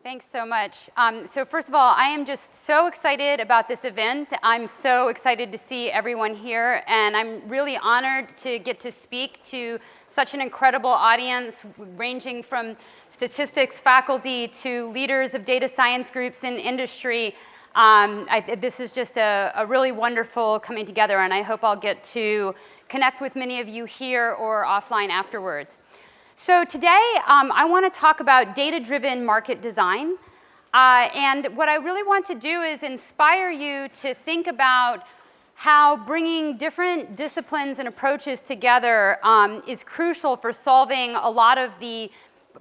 Thanks so much. So first of all, I am just so excited about this event. I'm so excited to see everyone here, and I'm really honored to get to speak to such an incredible audience, ranging from statistics faculty to leaders of data science groups in industry. This is just a really wonderful coming together, and I hope I'll get to connect with many of you here or offline afterwards. So today, I want to talk about data-driven market design. And what I really want to do is inspire you to think about how bringing different disciplines and approaches together is crucial for solving a lot of the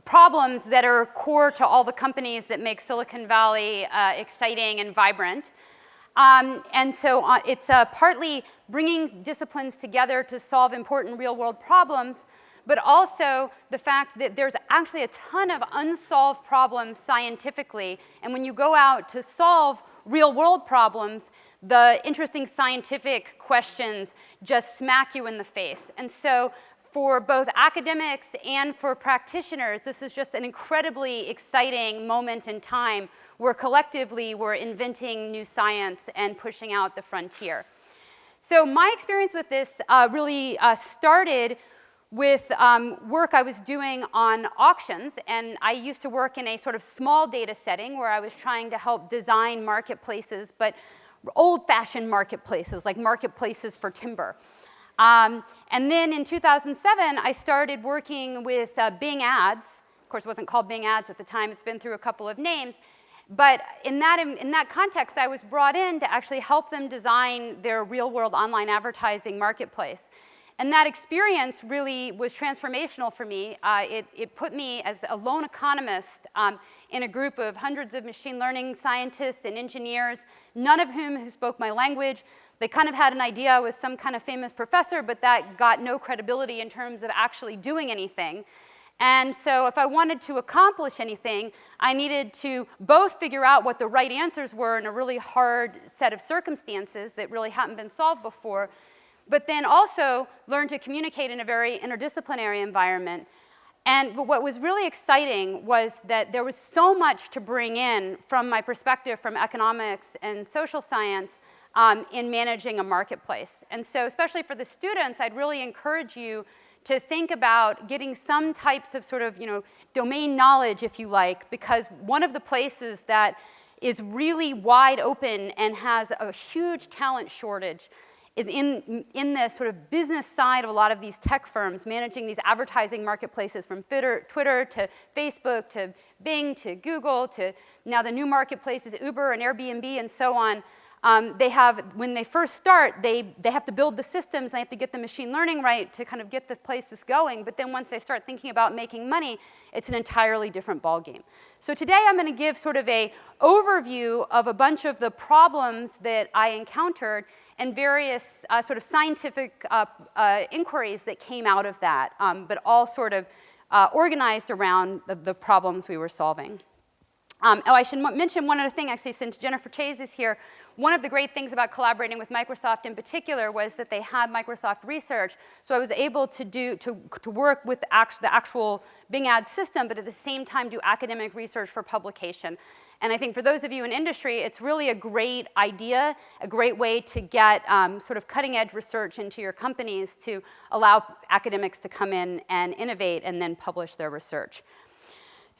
problems that are core to all the companies that make Silicon Valley exciting and vibrant. And so it's partly bringing disciplines together to solve important real-world problems, but also the fact that there's actually a ton of unsolved problems scientifically. And when you go out to solve real-world problems, the interesting scientific questions just smack you in the face. And so for both academics and for practitioners, this is just an incredibly exciting moment in time where collectively we're inventing new science and pushing out the frontier. So my experience with this really started with work I was doing on auctions, and I used to work in a sort of small data setting where I was trying to help design marketplaces, but old-fashioned marketplaces, like marketplaces for timber. And then in 2007, I started working with Bing Ads. Of course, it wasn't called Bing Ads at the time. It's been through a couple of names. But in that context, I was brought in to actually help them design their real-world online advertising marketplace. And that experience really was transformational for me. It put me as a lone economist in a group of hundreds of machine learning scientists and engineers, none of whom spoke my language. They kind of had an idea I was some kind of famous professor, but that got no credibility in terms of actually doing anything. And so if I wanted to accomplish anything, I needed to both figure out what the right answers were in a really hard set of circumstances that really hadn't been solved before, but then also learn to communicate in a very interdisciplinary environment. But what was really exciting was that there was so much to bring in from my perspective from economics and social science in managing a marketplace. And so especially for the students, I'd really encourage you to think about getting some types of sort of, domain knowledge, if you like, because one of the places that is really wide open and has a huge talent shortage is in the sort of business side of a lot of these tech firms, managing these advertising marketplaces from Twitter to Facebook to Bing to Google to now the new marketplaces, Uber and Airbnb and so on. When they first start, they have to build the systems, they have to get the machine learning right to kind of get the places going, but then once they start thinking about making money, it's an entirely different ballgame. So today I'm going to give sort of an overview of a bunch of the problems that I encountered and various sort of scientific inquiries that came out of that, but all sort of organized around the problems we were solving. I should mention one other thing, actually, since Jennifer Chase is here. One of the great things about collaborating with Microsoft in particular was that they had Microsoft Research, so I was able to work with the actual Bing Ads system, but at the same time do academic research for publication. And I think for those of you in industry, it's really a great idea, a great way to get sort of cutting-edge research into your companies to allow academics to come in and innovate and then publish their research.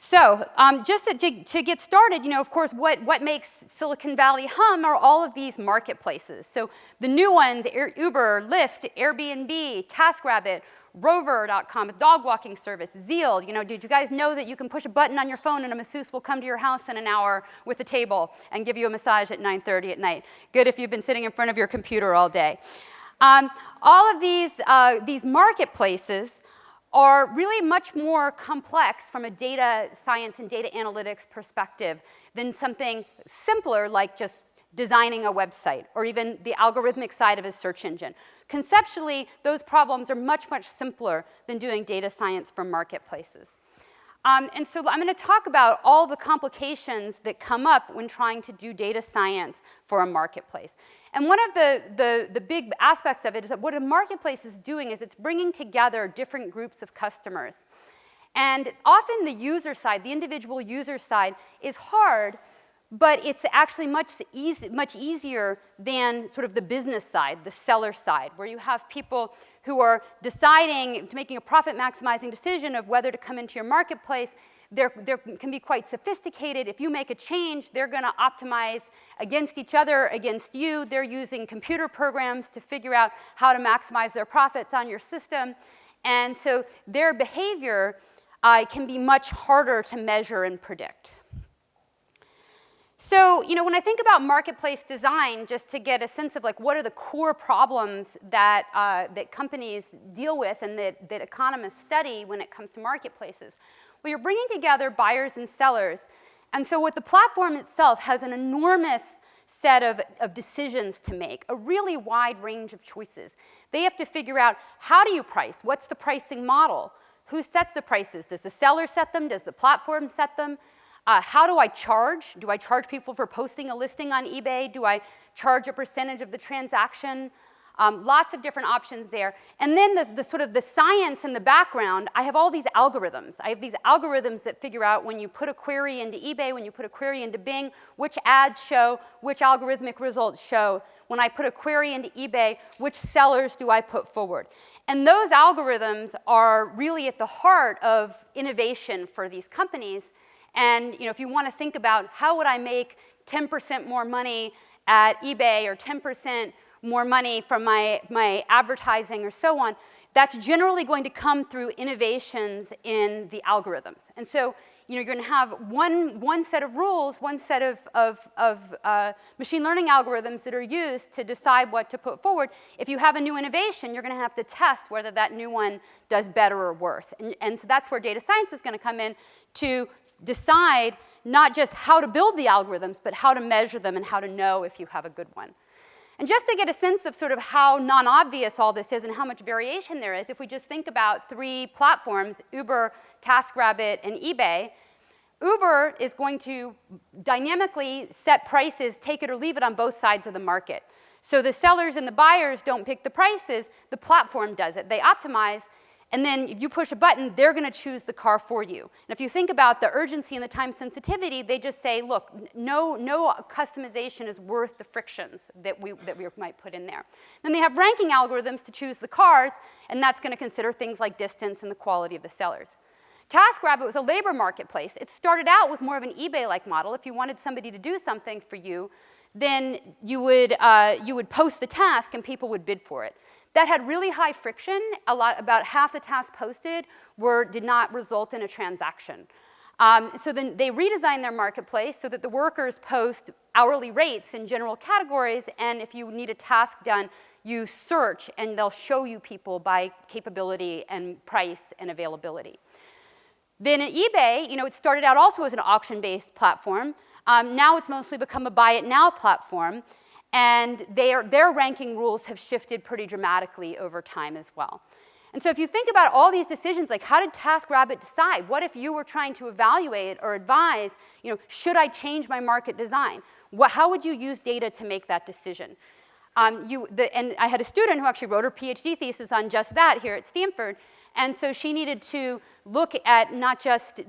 So just to get started, of course, what makes Silicon Valley hum are all of these marketplaces. So the new ones, Uber, Lyft, Airbnb, TaskRabbit, Rover.com, a dog walking service, Zeal. Did you guys know that you can push a button on your phone and a masseuse will come to your house in an hour with a table and give you a massage at 9:30 at night? Good if you've been sitting in front of your computer all day. All of these marketplaces are really much more complex from a data science and data analytics perspective than something simpler like just designing a website or even the algorithmic side of a search engine. Conceptually, those problems are much, much simpler than doing data science for marketplaces. And so I'm going to talk about all the complications that come up when trying to do data science for a marketplace. And one of the big aspects of it is that what a marketplace is doing is it's bringing together different groups of customers. And often the user side, the individual user side, is hard, but it's actually much easier than sort of the business side, the seller side, where you have people who are deciding, making a profit-maximizing decision of whether to come into your marketplace. They can be quite sophisticated. If you make a change, they're going to optimize against each other, against you. They're using computer programs to figure out how to maximize their profits on your system. And so their behavior can be much harder to measure and predict. So, when I think about marketplace design, just to get a sense of like what are the core problems that, that companies deal with and that economists study when it comes to marketplaces, well, you're bringing together buyers and sellers. And so what the platform itself has an enormous set of decisions to make, a really wide range of choices. They have to figure out, how do you price? What's the pricing model? Who sets the prices? Does the seller set them? Does the platform set them? How do I charge? Do I charge people for posting a listing on eBay? Do I charge a percentage of the transaction? Lots of different options there. And then the sort of the science in the background, I have all these algorithms. I have these algorithms that figure out when you put a query into eBay, when you put a query into Bing, which ads show, which algorithmic results show. When I put a query into eBay, which sellers do I put forward? And those algorithms are really at the heart of innovation for these companies. And if you want to think about how would I make 10% more money at eBay or 10% more money from my advertising or so on, that's generally going to come through innovations in the algorithms. And so you're going to have one set of rules, one set of machine learning algorithms that are used to decide what to put forward. If you have a new innovation, you're going to have to test whether that new one does better or worse. And so that's where data science is going to come in to decide not just how to build the algorithms, but how to measure them and how to know if you have a good one. And just to get a sense of sort of how non-obvious all this is and how much variation there is, if we just think about three platforms, Uber, TaskRabbit, and eBay, Uber is going to dynamically set prices, take it or leave it on both sides of the market. So the sellers and the buyers don't pick the prices, the platform does it. They optimize, and then if you push a button, they're going to choose the car for you. And if you think about the urgency and the time sensitivity, they just say, look, no customization is worth the frictions that we might put in there. Then they have ranking algorithms to choose the cars, and that's going to consider things like distance and the quality of the sellers. TaskRabbit was a labor marketplace. It started out with more of an eBay-like model. If you wanted somebody to do something for you, then you would post the task and people would bid for it. That had really high friction. About half the tasks posted did not result in a transaction. So then they redesigned their marketplace so that the workers post hourly rates in general categories, and if you need a task done, you search, and they'll show you people by capability and price and availability. Then at eBay, it started out also as an auction-based platform. Now it's mostly become a buy-it-now platform. And their ranking rules have shifted pretty dramatically over time as well. And so if you think about all these decisions, like how did TaskRabbit decide? What if you were trying to evaluate or advise, should I change my market design? How would you use data to make that decision? And I had a student who actually wrote her PhD thesis on just that here at Stanford. And so she needed to look at not just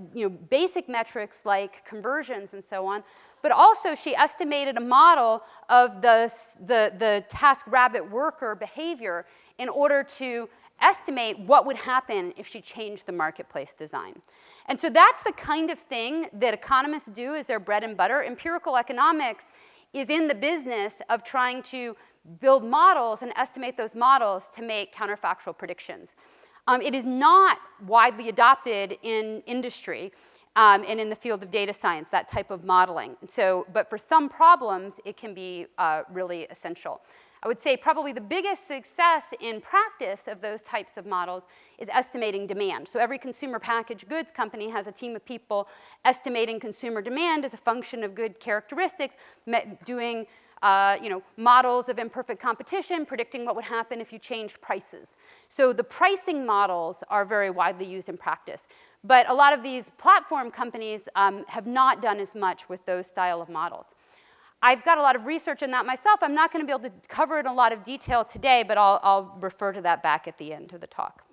basic metrics like conversions and so on, but also she estimated a model of the TaskRabbit worker behavior in order to estimate what would happen if she changed the marketplace design. And so that's the kind of thing that economists do as their bread and butter. Empirical economics is in the business of trying to build models and estimate those models to make counterfactual predictions. It is not widely adopted in industry. And in the field of data science, that type of modeling. But for some problems, it can be really essential. I would say probably the biggest success in practice of those types of models is estimating demand. So every consumer packaged goods company has a team of people estimating consumer demand as a function of good characteristics, doing models of imperfect competition, predicting what would happen if you changed prices. So the pricing models are very widely used in practice. But a lot of these platform companies have not done as much with those style of models. I've got a lot of research in that myself. I'm not going to be able to cover it in a lot of detail today, but I'll refer to that back at the end of the talk.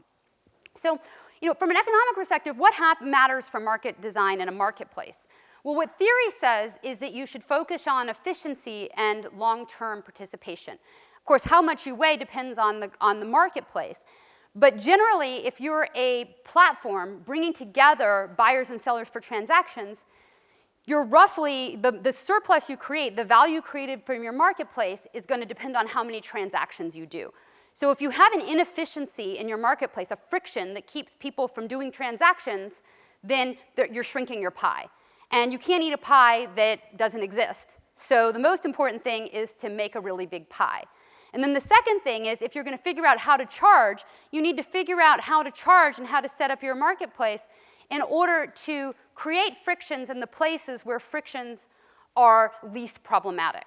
So from an economic perspective, what matters for market design in a marketplace? Well, what theory says is that you should focus on efficiency and long-term participation. Of course, how much you weigh depends on the marketplace. But generally, if you're a platform bringing together buyers and sellers for transactions, you're roughly, the surplus you create, the value created from your marketplace is going to depend on how many transactions you do. So if you have an inefficiency in your marketplace, a friction that keeps people from doing transactions, then you're shrinking your pie. And you can't eat a pie that doesn't exist. So the most important thing is to make a really big pie. And then the second thing is, if you're going to figure out how to charge, you need to figure out how to charge and how to set up your marketplace in order to create frictions in the places where frictions are least problematic.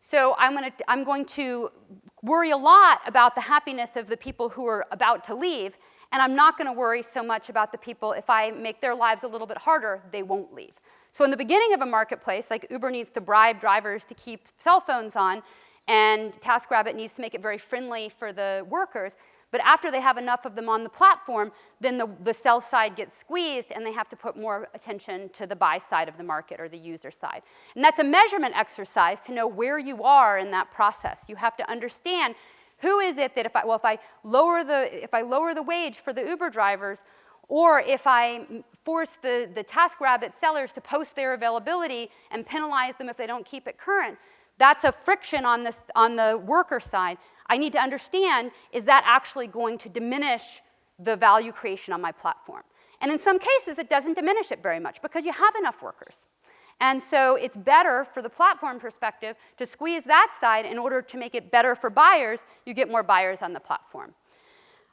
So I'm going to worry a lot about the happiness of the people who are about to leave, and I'm not going to worry so much about the people, if I make their lives a little bit harder, they won't leave. So in the beginning of a marketplace, like Uber needs to bribe drivers to keep cell phones on, and TaskRabbit needs to make it very friendly for the workers. But after they have enough of them on the platform, then the sell side gets squeezed, and they have to put more attention to the buy side of the market or the user side. And that's a measurement exercise to know where you are in that process. You have to understand who is it that if I lower the wage for the Uber drivers, or if I force the TaskRabbit sellers to post their availability and penalize them if they don't keep it current, that's a friction on the worker side. I need to understand, is that actually going to diminish the value creation on my platform? And in some cases, it doesn't diminish it very much because you have enough workers. And so it's better for the platform perspective to squeeze that side in order to make it better for buyers. You get more buyers on the platform.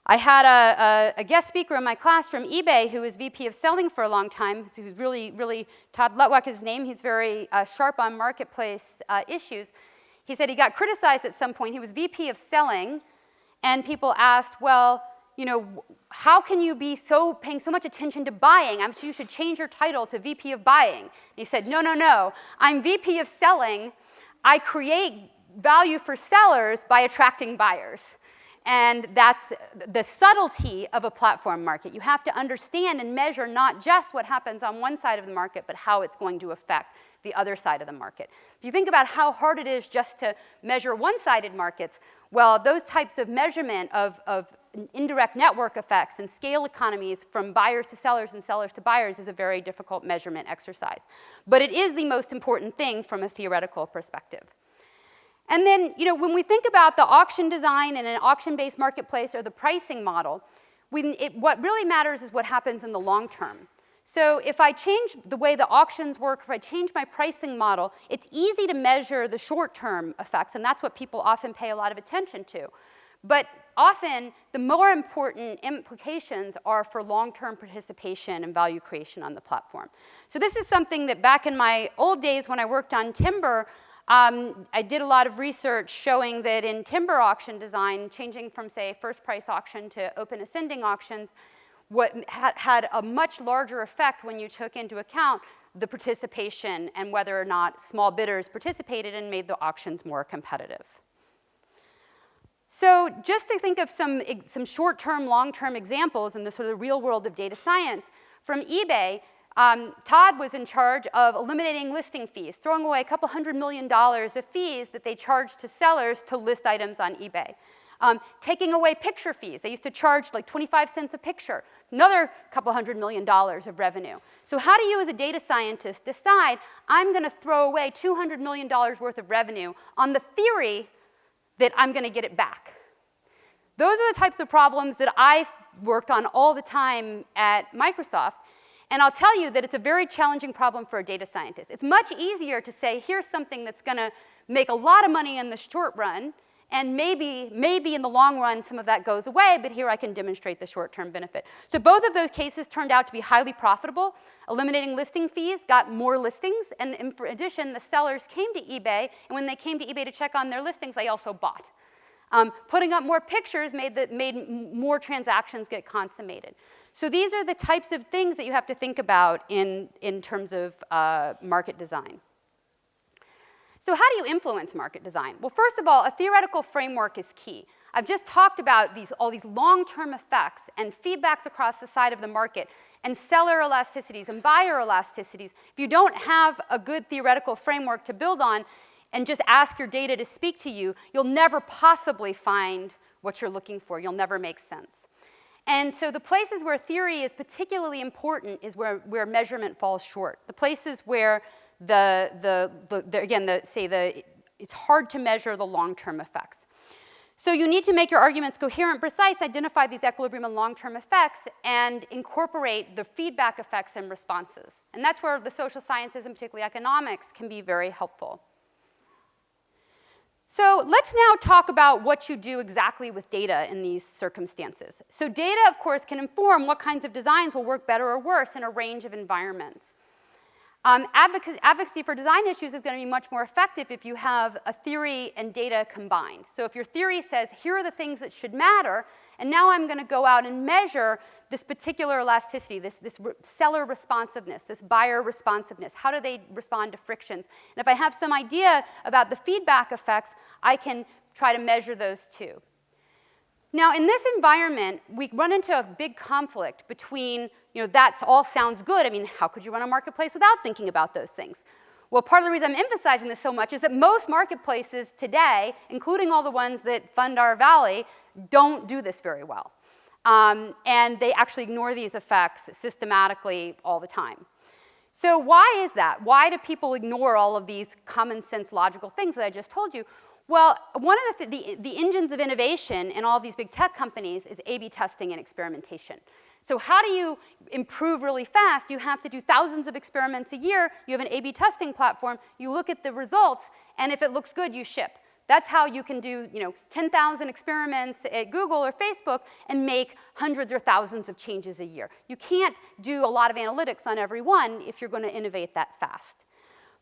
I had a guest speaker in my class from eBay who was VP of selling for a long time. He was really, Todd Lutwak is his name. He's very sharp on marketplace issues. He said he got criticized at some point. He was VP of selling, and people asked, well, how can you be paying so much attention to buying? I'm sure you should change your title to VP of buying. And he said, no. I'm VP of selling. I create value for sellers by attracting buyers. And that's the subtlety of a platform market. You have to understand and measure not just what happens on one side of the market, but how it's going to affect the other side of the market. If you think about how hard it is just to measure one-sided markets, well, those types of measurement of indirect network effects and scale economies from buyers to sellers and sellers to buyers is a very difficult measurement exercise. But it is the most important thing from a theoretical perspective. And then, when we think about the auction design in an auction-based marketplace or the pricing model, what really matters is what happens in the long term. So if I change the way the auctions work, if I change my pricing model, it's easy to measure the short-term effects, and that's what people often pay a lot of attention to. But often, the more important implications are for long-term participation and value creation on the platform. So this is something that back in my old days when I worked on timber, I did a lot of research showing that in timber auction design, changing from, say, first price auction to open ascending auctions, what had a much larger effect when you took into account the participation and whether or not small bidders participated and made the auctions more competitive. So just to think of some short-term, long-term examples in the sort of real world of data science, from eBay, Todd was in charge of eliminating listing fees, throwing away a couple $100 million of fees that they charged to sellers to list items on eBay. Taking away picture fees. They used to charge like 25 cents a picture, another couple $100 million of revenue. So how do you as a data scientist decide, I'm going to throw away $200 million worth of revenue on the theory that I'm going to get it back? Those are the types of problems that I've worked on all the time at Microsoft. And I'll tell you that it's a very challenging problem for a data scientist. It's much easier to say, here's something that's going to make a lot of money in the short run, and maybe in the long run some of that goes away, but here I can demonstrate the short-term benefit. So both of those cases turned out to be highly profitable. Eliminating listing fees got more listings, and in addition, the sellers came to eBay, and when they came to eBay to check on their listings, they also bought. Putting up more pictures made more transactions get consummated. So these are the types of things that you have to think about in terms of market design. So how do you influence market design? Well, first of all, a theoretical framework is key. I've just talked about all these long-term effects and feedbacks across the side of the market and seller elasticities and buyer elasticities. If you don't have a good theoretical framework to build on and just ask your data to speak to you, you'll never possibly find what you're looking for. You'll never make sense. And so the places where theory is particularly important is where measurement falls short. The places where it's hard to measure the long-term effects. So you need to make your arguments coherent, precise, identify these equilibrium and long-term effects, and incorporate the feedback effects and responses. And that's where the social sciences, and particularly economics, can be very helpful. So let's now talk about what you do exactly with data in these circumstances. So data, of course, can inform what kinds of designs will work better or worse in a range of environments. Advocacy for design issues is going to be much more effective if you have a theory and data combined. So if your theory says, here are the things that should matter, and now I'm going to go out and measure this particular elasticity, this seller responsiveness, this buyer responsiveness. How do they respond to frictions? And if I have some idea about the feedback effects, I can try to measure those too. Now, in this environment, we run into a big conflict between, that all sounds good. I mean, how could you run a marketplace without thinking about those things? Well, part of the reason I'm emphasizing this so much is that most marketplaces today, including all the ones that fund our valley, don't do this very well. And they actually ignore these effects systematically all the time. So why is that? Why do people ignore all of these common sense logical things that I just told you? Well, one of the engines of innovation in all these big tech companies is A/B testing and experimentation. So how do you improve really fast? You have to do thousands of experiments a year. You have an A/B testing platform. You look at the results, and if it looks good, you ship. That's how you can do 10,000 experiments at Google or Facebook and make hundreds or thousands of changes a year. You can't do a lot of analytics on every one if you're going to innovate that fast.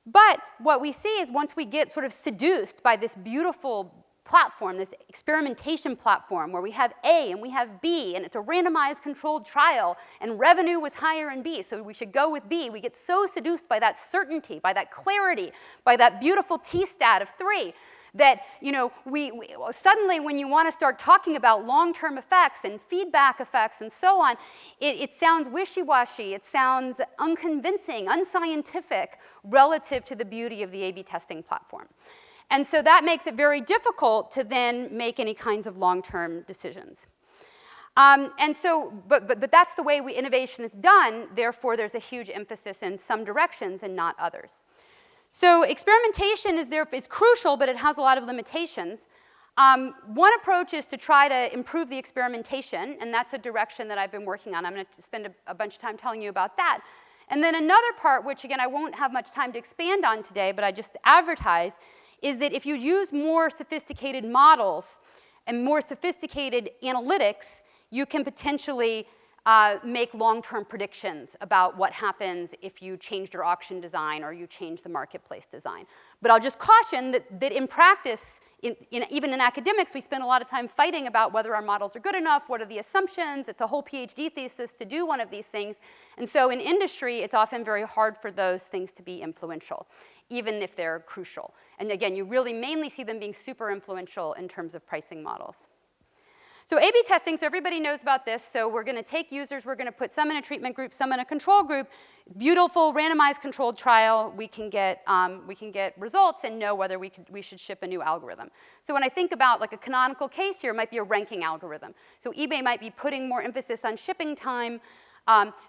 But what we see is once we get sort of seduced by this beautiful platform, this experimentation platform where we have A and we have B and it's a randomized controlled trial and revenue was higher in B, so we should go with B. We get so seduced by that certainty, by that clarity, by that beautiful T-stat of 3 that we suddenly when you want to start talking about long-term effects and feedback effects and so on, it sounds wishy-washy, it sounds unconvincing, unscientific relative to the beauty of the A/B testing platform. And so that makes it very difficult to then make any kinds of long-term decisions. But that's the way innovation is done, therefore there's a huge emphasis in some directions and not others. So experimentation is crucial, but it has a lot of limitations. One approach is to try to improve the experimentation, and that's a direction that I've been working on. I'm going to spend a bunch of time telling you about that. And then another part, which again I won't have much time to expand on today, but I just advertise, is that if you use more sophisticated models and more sophisticated analytics, you can potentially make long-term predictions about what happens if you change your auction design or you change the marketplace design. But I'll just caution that in practice, even in academics, we spend a lot of time fighting about whether our models are good enough, what are the assumptions. It's a whole PhD thesis to do one of these things. And so in industry, it's often very hard for those things to be influential, even if they're crucial. And again, you really mainly see them being super influential in terms of pricing models. So A/B testing, so everybody knows about this. So we're going to take users, we're going to put some in a treatment group, some in a control group. Beautiful randomized controlled trial. We can get results and know whether we should ship a new algorithm. So when I think about like a canonical case here, it might be a ranking algorithm. So eBay might be putting more emphasis on shipping time.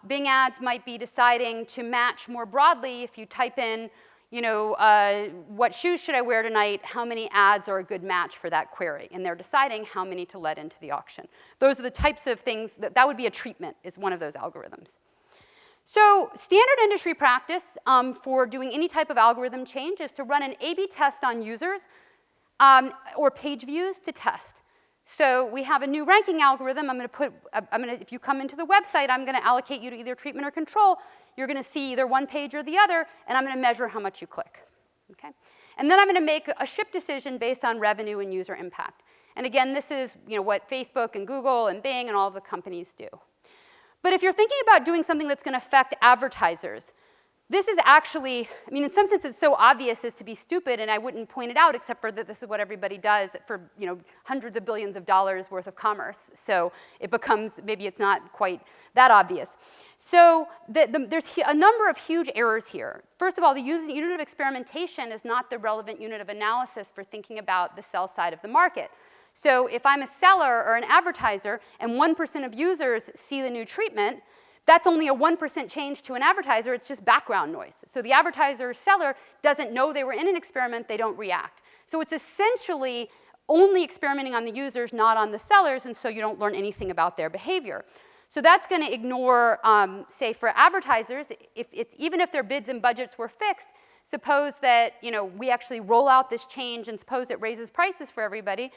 Bing ads might be deciding to match more broadly. If you type in what shoes should I wear tonight, how many ads are a good match for that query? And they're deciding how many to let into the auction. Those are the types of things, that would be a treatment, is one of those algorithms. So standard industry practice for doing any type of algorithm change is to run an A/B test on users or page views to test. So we have a new ranking algorithm. If you come into the website, I'm going to allocate you to either treatment or control. You're going to see either one page or the other, and I'm going to measure how much you click. Okay? And then I'm going to make a ship decision based on revenue and user impact. And again, this is what Facebook and Google and Bing and all of the companies do. But if you're thinking about doing something that's going to affect advertisers, this is actually, I mean, in some sense it's so obvious as to be stupid, and I wouldn't point it out except for that this is what everybody does for, you know, hundreds of billions of dollars worth of commerce. So it becomes, maybe it's not quite that obvious. So there's a number of huge errors here. First of all, the unit of experimentation is not the relevant unit of analysis for thinking about the sell side of the market. So if I'm a seller or an advertiser and 1% of users see the new treatment, that's only a 1% change to an advertiser. It's just background noise. So the advertiser or seller doesn't know they were in an experiment. They don't react. So it's essentially only experimenting on the users, not on the sellers, and so you don't learn anything about their behavior. So that's going to ignore, say, for advertisers, even if their bids and budgets were fixed, suppose that, you know, we actually roll out this change and suppose it raises prices for everybody.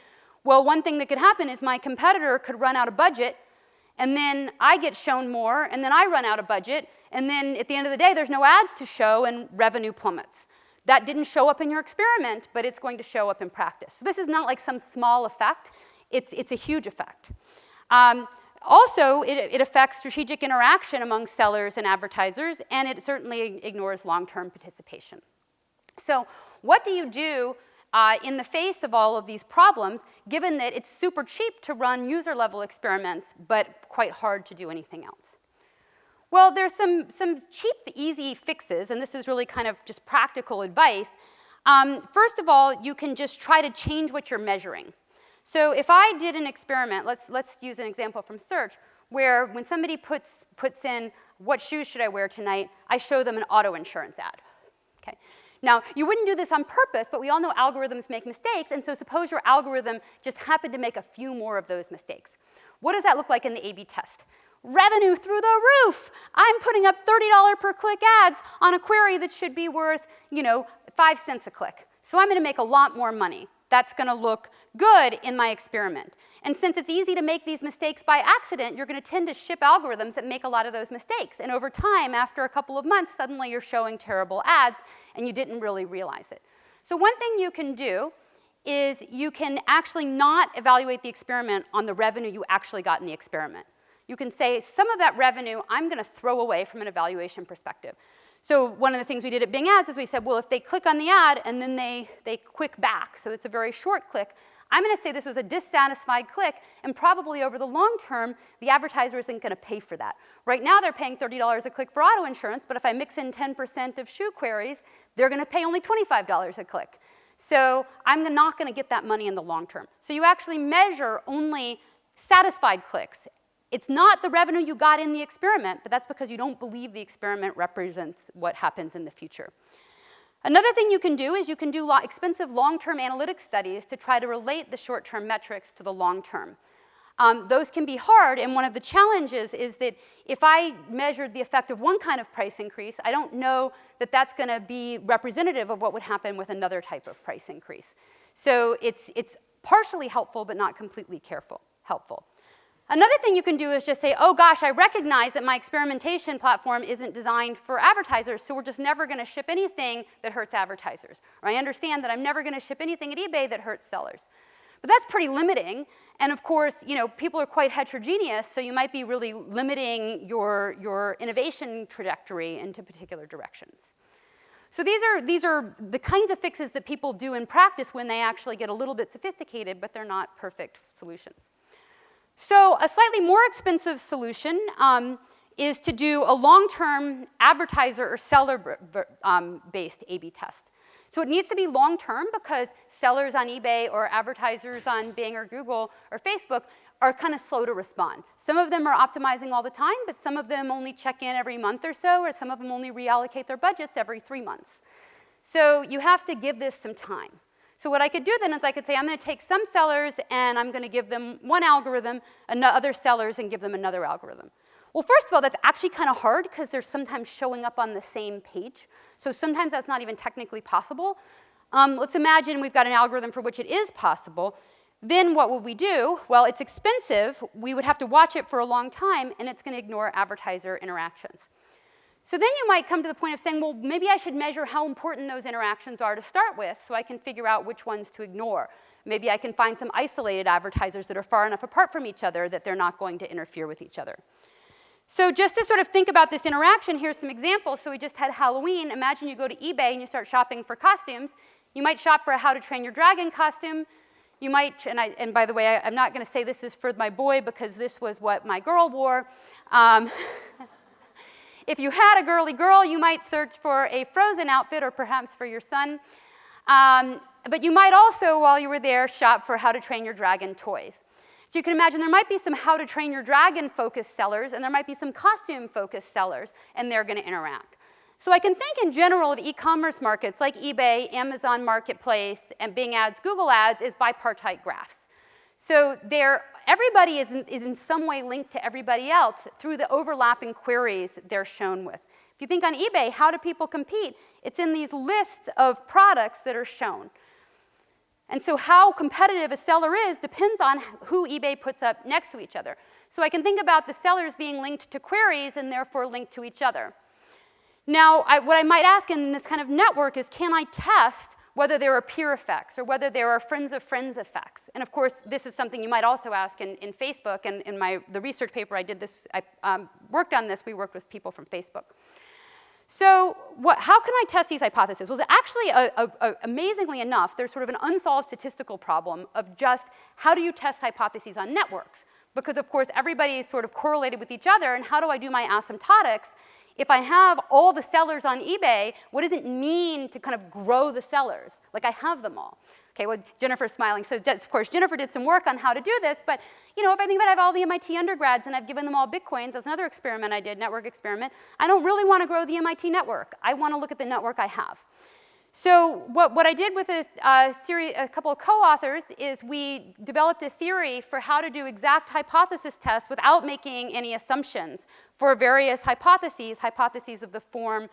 Well, one thing that could happen is my competitor could run out of budget, and then I get shown more, and then I run out of budget, and then at the end of the day, there's no ads to show, and revenue plummets. That didn't show up in your experiment, but it's going to show up in practice. So this is not like some small effect. It's a huge effect. Also, it affects strategic interaction among sellers and advertisers, and it certainly ignores long-term participation. So what do you do in the face of all of these problems, given that it's super cheap to run user-level experiments, but quite hard to do anything else? Well, there's some cheap, easy fixes, and this is really kind of just practical advice. First of all, you can just try to change what you're measuring. So if I did an experiment, let's use an example from search, where when somebody puts in, what shoes should I wear tonight, I show them an auto insurance ad. Okay. Now, you wouldn't do this on purpose, but we all know algorithms make mistakes, and so suppose your algorithm just happened to make a few more of those mistakes. What does that look like in the A/B test? Revenue through the roof. I'm putting up $30 per click ads on a query that should be worth, you know, 5 cents a click. So I'm going to make a lot more money. That's going to look good in my experiment. And since it's easy to make these mistakes by accident, you're going to tend to ship algorithms that make a lot of those mistakes. And over time, after a couple of months, suddenly you're showing terrible ads, and you didn't really realize it. So one thing you can do is you can actually not evaluate the experiment on the revenue you actually got in the experiment. You can say, some of that revenue I'm going to throw away from an evaluation perspective. So one of the things we did at Bing Ads is we said, well, if they click on the ad and then they click back, so it's a very short click, I'm going to say this was a dissatisfied click, and probably over the long term, the advertiser isn't going to pay for that. Right now, they're paying $30 a click for auto insurance, but if I mix in 10% of shoe queries, they're going to pay only $25 a click. So I'm not going to get that money in the long term. So you actually measure only satisfied clicks. It's not the revenue you got in the experiment, but that's because you don't believe the experiment represents what happens in the future. Another thing you can do is you can do expensive long-term analytic studies to try to relate the short-term metrics to the long-term. Those can be hard, and one of the challenges is that if I measured the effect of one kind of price increase, I don't know that that's going to be representative of what would happen with another type of price increase. So it's partially helpful, but not completely helpful. Another thing you can do is just say, oh gosh, I recognize that my experimentation platform isn't designed for advertisers, so we're just never going to ship anything that hurts advertisers. Or I understand that I'm never going to ship anything at eBay that hurts sellers. But that's pretty limiting, and of course, you know, people are quite heterogeneous, so you might be really limiting your innovation trajectory into particular directions. So these are the kinds of fixes that people do in practice when they actually get a little bit sophisticated, but they're not perfect solutions. So a slightly more expensive solution is to do a long-term advertiser or seller-based A/B test. So it needs to be long-term because sellers on eBay or advertisers on Bing or Google or Facebook are kind of slow to respond. Some of them are optimizing all the time, but some of them only check in every month or so, or some of them only reallocate their budgets every 3 months. So you have to give this some time. So what I could do then is I could say, I'm going to take some sellers and I'm going to give them one algorithm, and other sellers and give them another algorithm. Well, first of all, that's actually kind of hard because they're sometimes showing up on the same page. So sometimes that's not even technically possible. Let's imagine we've got an algorithm for which it is possible. Then what would we do? Well, it's expensive. We would have to watch it for a long time, and it's going to ignore advertiser interactions. So then you might come to the point of saying, well, maybe I should measure how important those interactions are to start with so I can figure out which ones to ignore. Maybe I can find some isolated advertisers that are far enough apart from each other that they're not going to interfere with each other. So just to sort of think about this interaction, here's some examples. So we just had Halloween. Imagine you go to eBay and you start shopping for costumes. You might shop for a How to Train Your Dragon costume. You might, and by the way, I'm not going to say this is for my boy because this was what my girl wore. If you had a girly girl, you might search for a Frozen outfit or perhaps for your son. But you might also, while you were there, shop for How to Train Your Dragon toys. So you can imagine there might be some How to Train Your Dragon-focused sellers, and there might be some costume-focused sellers, and they're going to interact. So I can think in general of e-commerce markets like eBay, Amazon Marketplace, and Bing Ads, Google Ads as bipartite graphs. So everybody is in some way linked to everybody else through the overlapping queries they're shown with. If you think on eBay, how do people compete? It's in these lists of products that are shown. And so how competitive a seller is depends on who eBay puts up next to each other. So I can think about the sellers being linked to queries and therefore linked to each other. Now, what I might ask in this kind of network is, can I test whether there are peer effects or whether there are friends of friends effects? And of course, this is something you might also ask in Facebook. And in the research paper I did this, I worked on this. We worked with people from Facebook. So how can I test these hypotheses? Well, actually, amazingly enough, there's sort of an unsolved statistical problem of just how do you test hypotheses on networks? Because, of course, everybody is sort of correlated with each other, and how do I do my asymptotics? If I have all the sellers on eBay, what does it mean to kind of grow the sellers? Like, I have them all. Okay, well, Jennifer's smiling. So, of course, Jennifer did some work on how to do this. But, you know, if I think about I have all the MIT undergrads and I've given them all Bitcoins, that's another experiment I did, network experiment. I don't really want to grow the MIT network. I want to look at the network I have. So what I did with a couple of co-authors is we developed a theory for how to do exact hypothesis tests without making any assumptions for various hypotheses of the form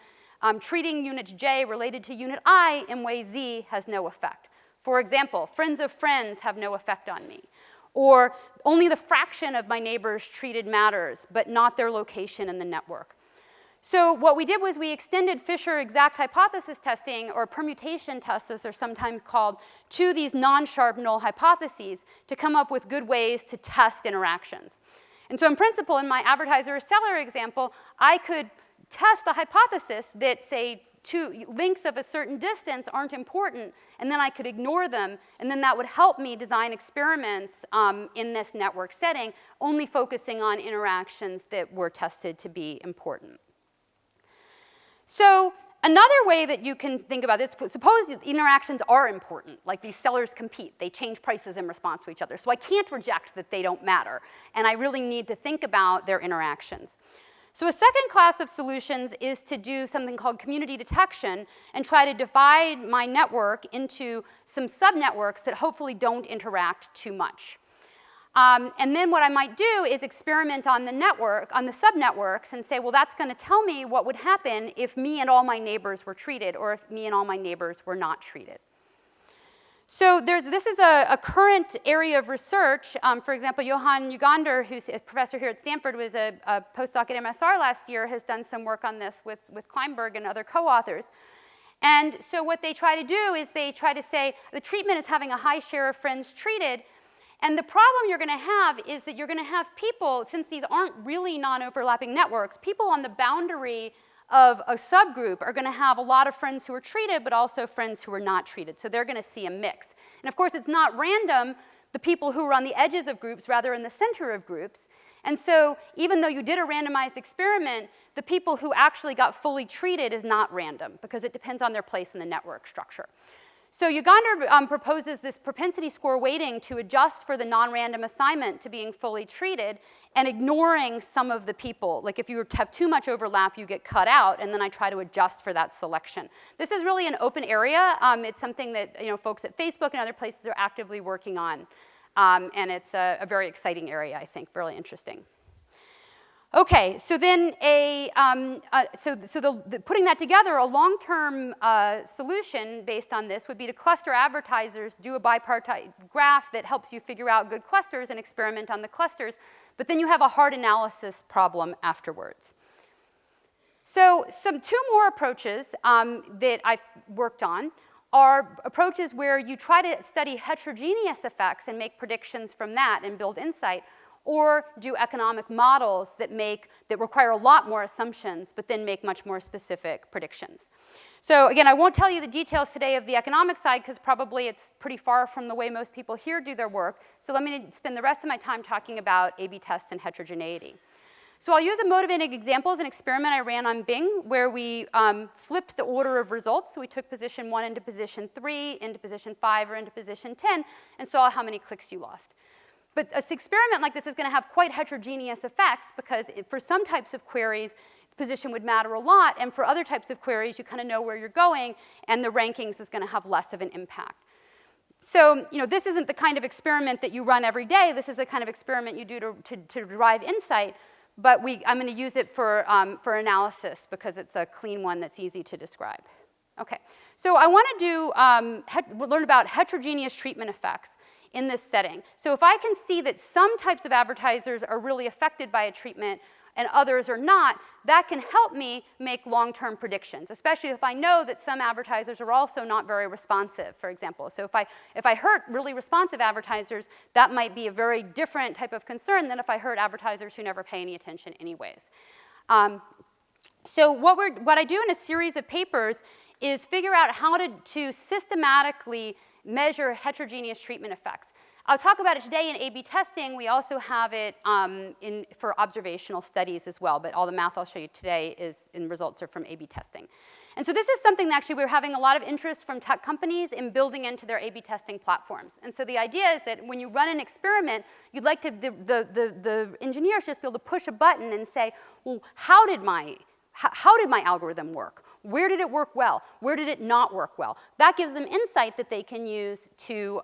treating unit J related to unit I in way Z has no effect. For example, friends of friends have no effect on me. Or only the fraction of my neighbors treated matters, but not their location in the network. So what we did was we extended Fisher exact hypothesis testing, or permutation tests as they're sometimes called, to these non-sharp null hypotheses to come up with good ways to test interactions. And so in principle, in my advertiser or seller example, I could test the hypothesis that, say, two links of a certain distance aren't important, and then I could ignore them, and then that would help me design experiments in this network setting, only focusing on interactions that were tested to be important. So another way that you can think about this, suppose interactions are important, like these sellers compete, they change prices in response to each other, so I can't reject that they don't matter, and I really need to think about their interactions. So a second class of solutions is to do something called community detection and try to divide my network into some subnetworks that hopefully don't interact too much. And then what I might do is experiment on the network, on the subnetworks, and say, well, that's going to tell me what would happen if me and all my neighbors were treated, or if me and all my neighbors were not treated. So this is a current area of research. For example, Johan Ugander, who's a professor here at Stanford, was a postdoc at MSR last year, has done some work on this with Kleinberg and other co-authors. And so what they try to do is they try to say the treatment is having a high share of friends treated. And the problem you're going to have is that you're going to have people, since these aren't really non-overlapping networks, people on the boundary of a subgroup are going to have a lot of friends who are treated, but also friends who are not treated. So they're going to see a mix. And of course, it's not random, the people who are on the edges of groups, rather in the center of groups. And so even though you did a randomized experiment, the people who actually got fully treated is not random, because it depends on their place in the network structure. So Ugander proposes this propensity score weighting to adjust for the non-random assignment to being fully treated and ignoring some of the people. Like if you have too much overlap, you get cut out, and then I try to adjust for that selection. This is really an open area. It's something that folks at Facebook and other places are actively working on. And it's a very exciting area, I think, really interesting. Okay, so then putting that together, a long-term solution based on this would be to cluster advertisers, do a bipartite graph that helps you figure out good clusters and experiment on the clusters, but then you have a hard analysis problem afterwards. So two more approaches that I've worked on are approaches where you try to study heterogeneous effects and make predictions from that and build insight. or do economic models that require a lot more assumptions, but then make much more specific predictions. So again, I won't tell you the details today of the economic side, because probably it's pretty far from the way most people here do their work. So let me spend the rest of my time talking about A/B tests and heterogeneity. So I'll use a motivating example as an experiment I ran on Bing, where we flipped the order of results. So we took position 1 into position 3, into position 5, or into position 10, and saw how many clicks you lost. But an experiment like this is going to have quite heterogeneous effects, because for some types of queries, position would matter a lot, and for other types of queries, you kind of know where you're going, and the rankings is going to have less of an impact. So this isn't the kind of experiment that you run every day. This is the kind of experiment you do to derive insight, but I'm going to use it for analysis, because it's a clean one that's easy to describe. Okay, so I want to learn about heterogeneous treatment effects in this setting. So if I can see that some types of advertisers are really affected by a treatment and others are not, that can help me make long-term predictions, especially if I know that some advertisers are also not very responsive, for example. So if I hurt really responsive advertisers, that might be a very different type of concern than if I hurt advertisers who never pay any attention anyways. So what I do in a series of papers is figure out how to systematically measure heterogeneous treatment effects. I'll talk about it today in A/B testing. We also have it for observational studies as well, but all the math I'll show you today results are from A/B testing. And so this is something that actually we're having a lot of interest from tech companies in building into their A/B testing platforms. And so the idea is that when you run an experiment, you'd like the engineers just be able to push a button and say, well, how did my algorithm work? Where did it work well? Where did it not work well? That gives them insight that they can use to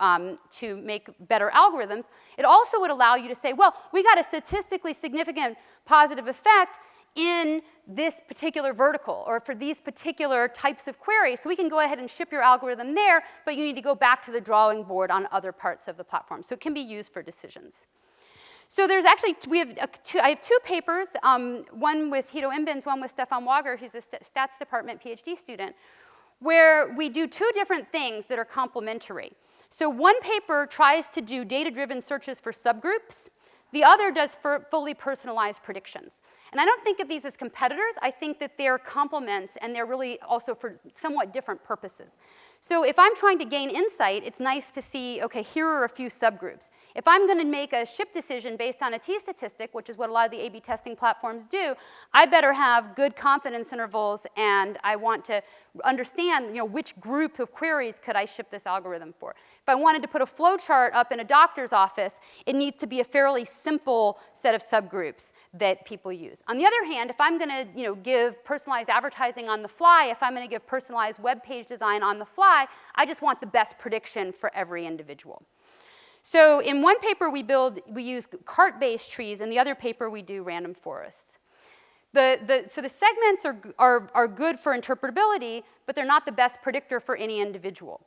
make better algorithms. It also would allow you to say, well, we got a statistically significant positive effect in this particular vertical or for these particular types of queries. So we can go ahead and ship your algorithm there, but you need to go back to the drawing board on other parts of the platform. So it can be used for decisions. So there's actually, I have 2 papers, one with Hito Imbens, one with Stefan Wager, who's a stats department PhD student, where we do 2 different things that are complementary. So one paper tries to do data-driven searches for subgroups. The other does fully personalized predictions. And I don't think of these as competitors. I think that they're complements, and they're really also for somewhat different purposes. So if I'm trying to gain insight, it's nice to see, okay, here are a few subgroups. If I'm going to make a ship decision based on a t-statistic, which is what a lot of the A/B testing platforms do, I better have good confidence intervals, and I want to understand, which group of queries could I ship this algorithm for. If I wanted to put a flow chart up in a doctor's office, it needs to be a fairly simple set of subgroups that people use. On the other hand, if I'm going to give personalized advertising on the fly, if I'm going to give personalized web page design on the fly, I just want the best prediction for every individual. So in one paper we use cart-based trees, and the other paper we do random forests. So the segments are good for interpretability, but they're not the best predictor for any individual.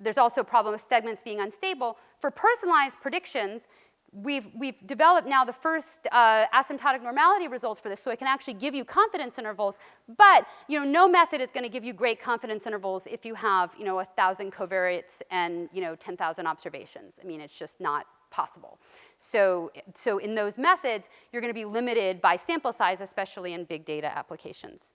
There's also a problem with segments being unstable. For personalized predictions, we've developed now the first asymptotic normality results for this, so it can actually give you confidence intervals, but no method is going to give you great confidence intervals if you have 1,000 covariates and 10,000 observations. I mean, it's just not possible. So in those methods, you're going to be limited by sample size, especially in big data applications.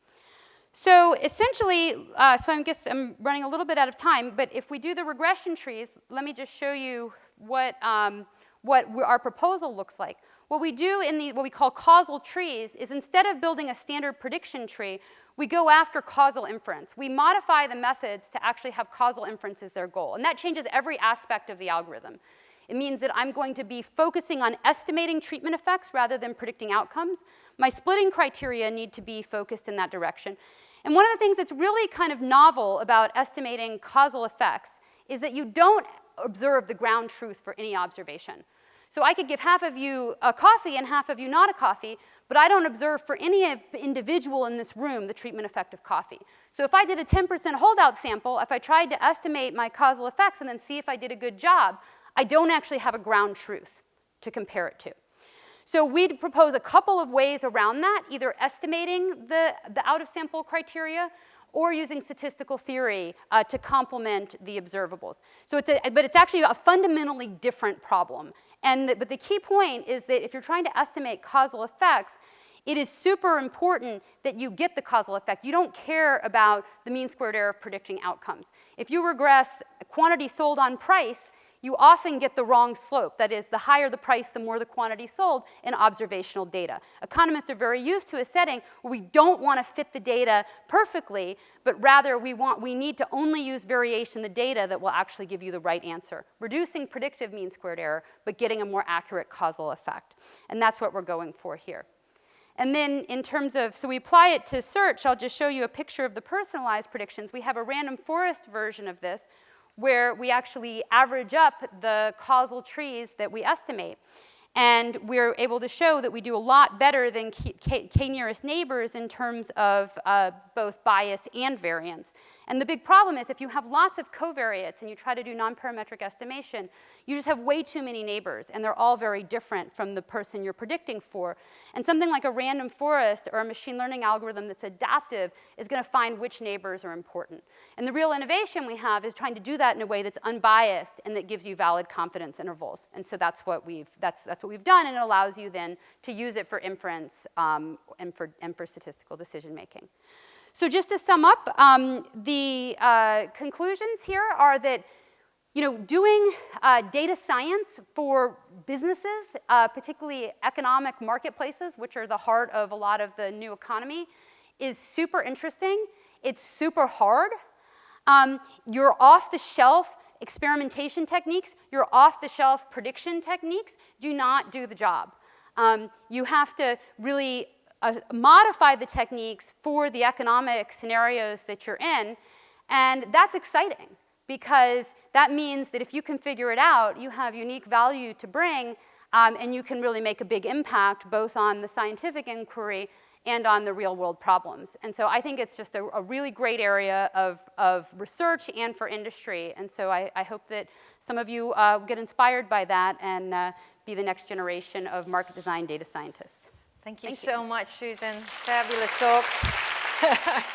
So essentially, I guess I'm running a little bit out of time, but if we do the regression trees, let me just show you what our proposal looks like. What we do in what we call causal trees is instead of building a standard prediction tree, we go after causal inference. We modify the methods to actually have causal inference as their goal, and that changes every aspect of the algorithm. It means that I'm going to be focusing on estimating treatment effects rather than predicting outcomes. My splitting criteria need to be focused in that direction. And one of the things that's really kind of novel about estimating causal effects is that you don't observe the ground truth for any observation. So I could give half of you a coffee and half of you not a coffee, but I don't observe for any individual in this room the treatment effect of coffee. So if I did a 10% holdout sample, if I tried to estimate my causal effects and then see if I did a good job, I don't actually have a ground truth to compare it to. So we'd propose a couple of ways around that, either estimating the out-of-sample criteria or using statistical theory to complement the observables. So but it's actually a fundamentally different problem. But the key point is that if you're trying to estimate causal effects, it is super important that you get the causal effect. You don't care about the mean squared error of predicting outcomes. If you regress quantity sold on price, you often get the wrong slope. That is, the higher the price, the more the quantity sold in observational data. Economists are very used to a setting where we don't want to fit the data perfectly, but rather we need to only use variation in the data that will actually give you the right answer, reducing predictive mean squared error, but getting a more accurate causal effect. And that's what we're going for here. And then in terms of, so we apply it to search. I'll just show you a picture of the personalized predictions. We have a random forest version of this where we actually average up the causal trees that we estimate. And we're able to show that we do a lot better than k-nearest neighbors in terms of both bias and variance. And the big problem is if you have lots of covariates and you try to do nonparametric estimation, you just have way too many neighbors, and they're all very different from the person you're predicting for. And something like a random forest or a machine learning algorithm that's adaptive is going to find which neighbors are important. And the real innovation we have is trying to do that in a way that's unbiased and that gives you valid confidence intervals. And so that's what we've done, and it allows you then to use it for inference and for statistical decision making. So just to sum up, the conclusions here are that doing data science for businesses, particularly economic marketplaces, which are the heart of a lot of the new economy, is super interesting. It's super hard. Your off-the-shelf experimentation techniques, your off-the-shelf prediction techniques do not do the job. You have to really modify the techniques for the economic scenarios that you're in, and that's exciting because that means that if you can figure it out, you have unique value to bring, and you can really make a big impact both on the scientific inquiry and on the real-world problems. And so I think it's just a really great area of research and for industry. And so I hope that some of you get inspired by that and be the next generation of market design data scientists. Thank you so much, Susan. Fabulous talk.